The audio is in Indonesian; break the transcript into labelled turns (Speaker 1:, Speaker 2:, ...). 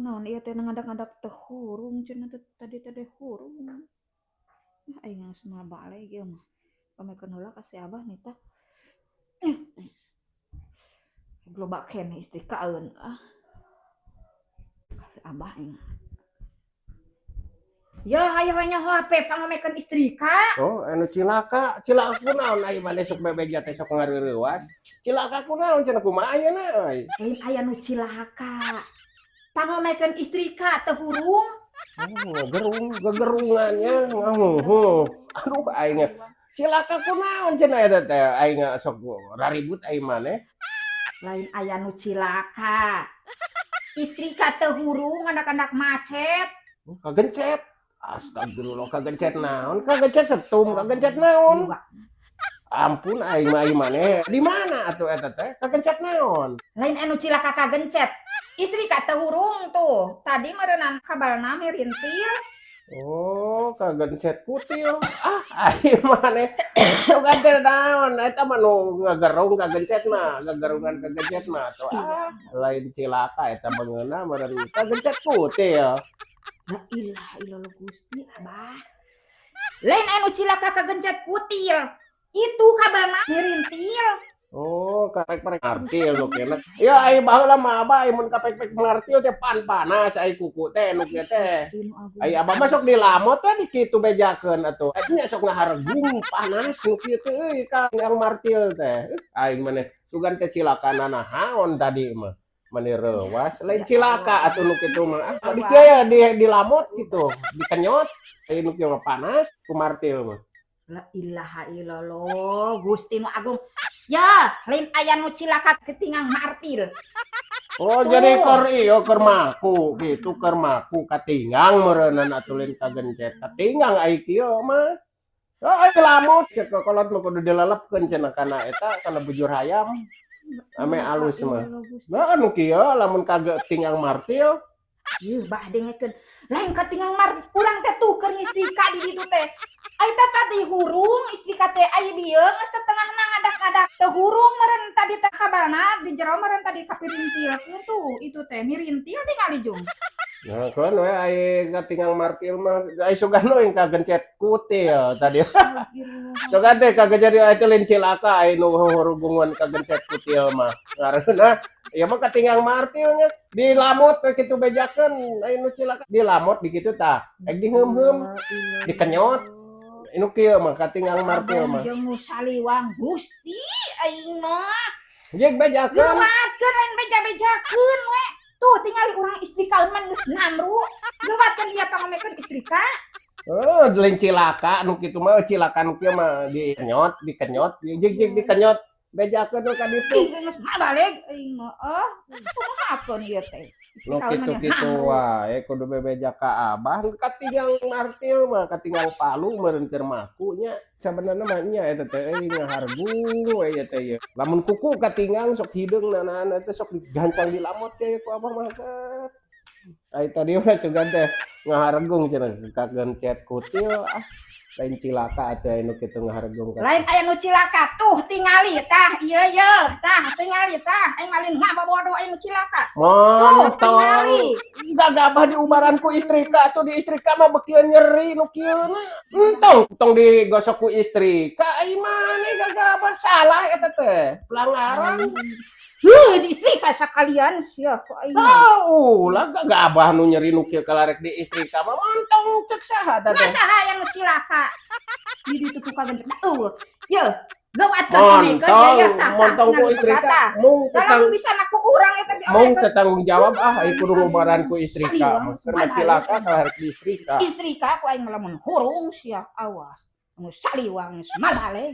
Speaker 1: naon ieu teh ngadak-ngadak teh hurung cenah tadi teh hurung. Aing geus mah balik ieu mah. Pamekeun heula ka si Abah nita. Loba keneh istrikaeun ka si Abah aing. Ya hayo nya HP pangamekeun istrika.
Speaker 2: Oh, anu cilaka kunaon ai mane sok bebeja teh sok ngareureuwas. Cilaka kunaon cenah kumaha ayeuna euy?
Speaker 1: Lain aya nu cilaka. Pangamekeun istrika teh hurung.
Speaker 2: Oh, gegerungannya ngahuh. Aduh aing cilaka kunaon cenah eta teh aing sok raribut aing maneh.
Speaker 1: Lain aya nu cilaka. Istrika teh hurung anak-anak macet.
Speaker 2: Kagencet. Astagfirullah kagencet naon? Kagencet setum, kagencet naon? Ampun aing maneh. Di mana atuh eta teh? Kagencet naon?
Speaker 1: Lain anu cilaka kagencet. Istrika teh hurung tuh. Tadi meureunana kabalna merintil.
Speaker 2: Oh, kagencet kutil. Aing maneh. Kagencet naon? Eta mah nu ngagerung kagencet mah, ngagerungan kagencet mah tuh. Lain cilaka eta beungeuna meureun kagencet kutil.
Speaker 1: La ilaha illallah Gusti Abah. Lain anu cilaka kagencet kutil. Itu kabalna merintil.
Speaker 2: Oh, kapek-pek martil nu kena. Ya ai baheula mah Abah mun kapek-pek martil teh panas ai kuku teh nu kieu teh. Ai Abah mah sok dilamot teh di kitu bejakeun atuh. Nya sok ngahargung panas nu kieu teh euy ka yang martil teh. Aing maneh sugan teh cilakanana naon tadi mah. Mani reuwas lain cilaka atuh nu kitu mah. Di kieu ya dilamot gitu, dikenyot. Ai nu kieu mah panas ku martil mah.
Speaker 1: La ilaha illallah Gusti nu agung. Ya, lain aya nu cilaka ketingang martil.
Speaker 2: Oh, jadi kor iyo keur maku gitu, keur maku katinggang meureunna atuh lain kagencet. Katinggang ai kieu mah. Oh, lamut cek kolot mah kudu dilelepkeun cenah kana eta kana bujur hayam. Ame alus mah. Nah, anu kieu lamun kagak tinggang martil.
Speaker 1: Ieu bah dengekeun. Lain katinggang martil urang teh tuh keur ngistrika di ditu teh. Ai tadi hurung istrika teh aya bieu geus setengahna ngadak-ngadak teh hurung meureun tadi teh kabalna di jero meureun tadi kapirintilkeun tuh itu teh mirintil tingali jung.
Speaker 2: Nah, kan we ai katinggang martil mah ai sugan we kagencet kutil tadi. Sugan teh kagencet itu lain cilaka ai nu hurungan kagencet kutil mah. Ngareuna ieu mah katinggang martilnya dilamot we kitu bejakeun ai nu cilaka dilamot di kitu tah. Ek diheum-heum dikenyot. Inu kieu mah katinggang martil mah.
Speaker 1: Jeung nu saliwang Gusti aing mah.
Speaker 2: Jeung bejakeun.
Speaker 1: Lewatkeun lain beja-bejakeun we. Tuh tingali urang istrikaeun mah geus namru. Lewatkeun dia pangamekeun istrika.
Speaker 2: Oh, lain cilaka nu kitu mah cilaka nu kieu mah dikenyot, jeung dikenyot bejakeun ka ditu.
Speaker 1: Geus balik aing mah kumahakeun ieu teh.
Speaker 2: Nu kitu-kitu wae kudu bebeja ka Abah katinggang martil mah katinggang palu meureun keur maku nya. Sabenerna mah nya eta teh euy ngahargung we ieu teh ieu. Lamun kuku katinggang sok hideung nanana teh sok digancang dilamot teh ku Abah mah teh. Ai tadi mah sugan teh ngahargung cenah kagencet kutil lain cilaka atuh anu kitu ngahargung.
Speaker 1: Lain aya nu cilaka tuh tingali tah ieu tah tingali tah aing malin ngabobodo aya nu cilaka.
Speaker 2: Montong gagabah diubaran ku istrika atuh di istrika mah beukieu nyeri nu kieu na. Tong digosok ku istrika ai mane gagabah salah eta teh. Pelanggaran.
Speaker 1: Di istrika sakalian sia ku aing.
Speaker 2: Ulah gagabah nu nyeri nu kieu kalarek di istrika mah montong cek saha eta teh.
Speaker 1: Saha yang nu cilaka. Di ditu kagencet. Yeuh. Gawatkeun pamekeun ya
Speaker 2: montong ku istrika mung
Speaker 1: kalau bisa aku urang eta di
Speaker 2: mung tanggung jawab ai kudu ngubaran ku istrika mah keur cilaka kalarek di istrika.
Speaker 1: Istrika ku aing lamun hurung sia awas nu saliwang geus malale